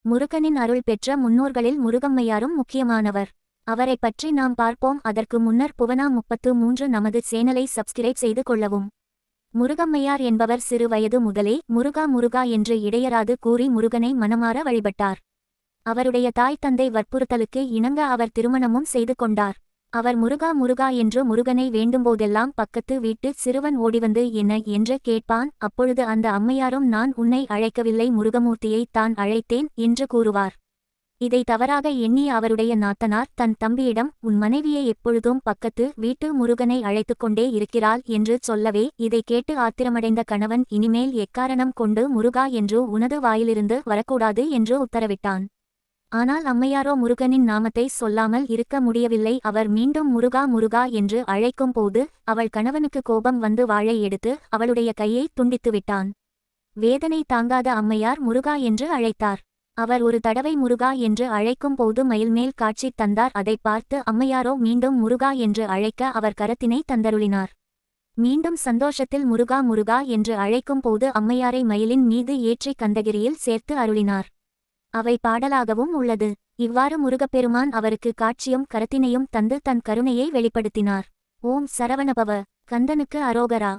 முருகனின் அருள் பெற்ற முன்னோர்களில் முருகம்மையாரும் முக்கியமானவர். அவரை பற்றி நாம் பார்ப்போம். அதற்கு முன்னர் புவனா 33 நமது சேனலை சப்ஸ்கிரைப் செய்து கொள்ளவும். முருகம்மையார் என்பவர் சிறு வயது முதலே முருகா முருகா என்று இடையராது கூறி முருகனை மனமார வழிபட்டார். அவருடைய தாய் தந்தை வற்புறுத்தலுக்கு இணங்க அவர் திருமணமும் செய்து கொண்டார். அவர் முருகா முருகா என்று முருகனை வேண்டும்போதெல்லாம் பக்கத்து வீட்டு சிறுவன் ஓடிவந்து என்ன என்று கேட்பான். அப்பொழுது அந்த அம்மையாரும் நான் உன்னை அழைக்கவில்லை, முருகமூர்த்தியை தான் அழைத்தேன் என்று கூறுவார். இதை தவறாக எண்ணிய அவருடைய நாத்தனார் தன் தம்பியிடம் உன் மனைவியை எப்பொழுதும் பக்கத்து வீட்டு முருகனை அழைத்துக்கொண்டே இருக்கிறாள் என்று சொல்லவே, இதை கேட்டு ஆத்திரமடைந்த கணவன் இனிமேல் எக்காரணம் கொண்டு முருகா என்று உனது வாயிலிருந்து வரக்கூடாது என்று உத்தரவிட்டான். ஆனால் அம்மையாரோ முருகனின் நாமத்தை சொல்லாமல் இருக்க முடியவில்லை. அவர் மீண்டும் முருகா முருகா என்று அழைக்கும் போது அவள் கணவனுக்கு கோபம் வந்து வாளை எடுத்து அவளுடைய கையை துண்டித்துவிட்டான். வேதனை தாங்காத அம்மையார் முருகா என்று அழைத்தார். அவர் ஒரு தடவை முருகா என்று அழைக்கும் போது மயில்மேல் காட்சி தந்தார். அதை பார்த்து அம்மையாரோ மீண்டும் முருகா என்று அழைக்க அவர் கரத்தினை தந்தருளினார். மீண்டும் சந்தோஷத்தில் முருகா முருகா என்று அழைக்கும் போது அம்மையாரை மயிலின் மீது ஏற்றி கந்தகிரியில் சேர்த்து அருளினார். அவை பாடலாகவும் உள்ளது. இவ்வாறு முருகப்பெருமான் அவருக்கு காட்சியும் கரத்தினையும் தந்து தன் கருணையை வெளிப்படுத்தினார். ஓம் சரவணபவ. கந்தனுக்கு அரோகரா.